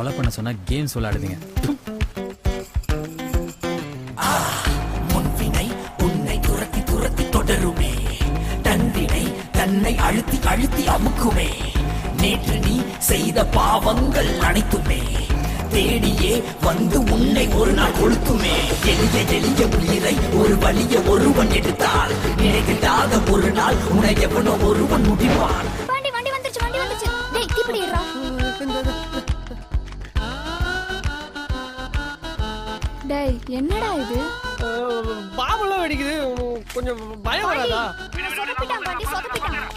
கொலை பண்ண சொன்னா கேம்ஸ் விளையாடுதுங்க. முன்வினை உன்னை துரத்தி துரத்தி தொடருமே, தன்வினை தன்னை அழுத்தி அழுத்தி அமுக்குமே. நேற்று நீ செய்த பாவங்கள் அனைத்துமே தேடியே வந்து உன்னை ஒரு நாள் கொளுத்துமே. எளிய எளிய உயிரை ஒரு வலிய ஒருவன் எடுத்தால் நினைக்கிட்டாத ஒரு நாள் உன்னை எவனோ ஒருவன் முடிவான். வண்டி வண்டி வந்துருச்சு, வண்டி வந்துருச்சு. டேய் தீப்பிடிடா. டேய் என்னடா இது? பாம்பெல்லாம் வெடிக்குது, கொஞ்சம் பயம் வராதா? சொதப்பிட்டான் வண்டி, சொதப்பிட்டான்.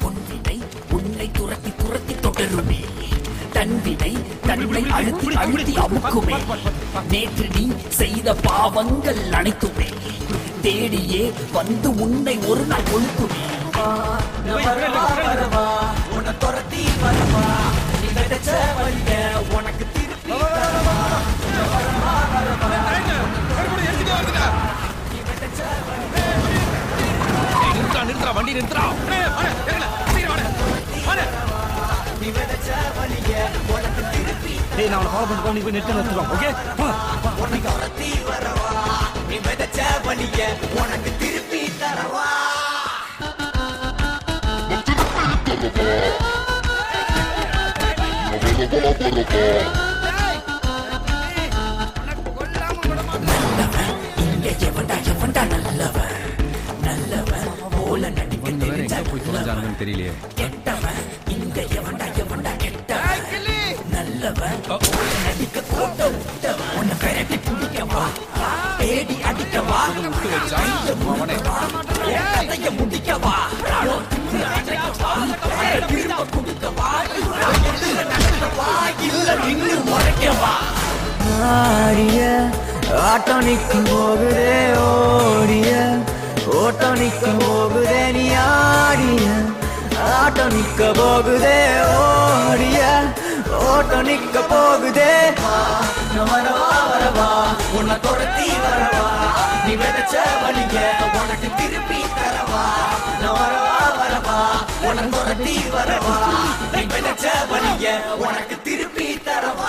பொன்வினை உன்னை துரத்தி துரத்தி தொடருமே, தன்வினை தன்னை அழுத்தி அழுத்தி அமுக்குமே. நேற்று நீ செய்த பாவங்கள் அனைத்துமே தேடியே வந்து உன்னை ஒரு நாள் கொளுத்துமே. உன்னை துரத்தி வரவா, நீ கிடைச்ச வழிய உனக்கு திருப்பி தரவா. நிறுத்துறா வண்டி நிறுத்துறா. நான் அவனை ஃபாலோ பண்ணிட்டு நீ போய் நெட் நிறுத்துறோம். ஓகே, உனக்கு துரத்தி வரவா, நீ விதைச்ச வழிய உனக்கு திருப்பி தரவா. இங்க எவன்டா எவன்டா நல்லவன், நல்லவன் போல நடிக்க தெரிஞ்சானுன்னு தெரியலையே. கெட்டவன் இங்க எவன்டா எவன்டா கெட்டவன், நல்லவன் போல நடிக்க கோட்ட விட்டவன். உன்னை பெரட்டி பிடிக்கவா, தேடி அடிக்கவா, கதைய முடிக்கவா, திரும்ப குடிக்கவா, நடக்கவா, இல்ல நின்று முறைக்கவா. ஆடிய ஆட்டம் நிற்கும் போகுதே, ஓடிய ஓட்டம் நிற்கும் போகுதே. நீ ஆடிய ஆட்டம் நிற்க போகுதே, ஓடிய ஓட்டம் நிற்க போகுதே. வரவா வரவா, உன்னை துரத்தி வரவா, நீ விதைச்ச வழிய உனக்கு திருப்பி தரவா. வரவா வரவா, உன்னை துரத்தி வரவா, நீ விதைச்ச வழிய உனக்கு திருப்பி தரவா.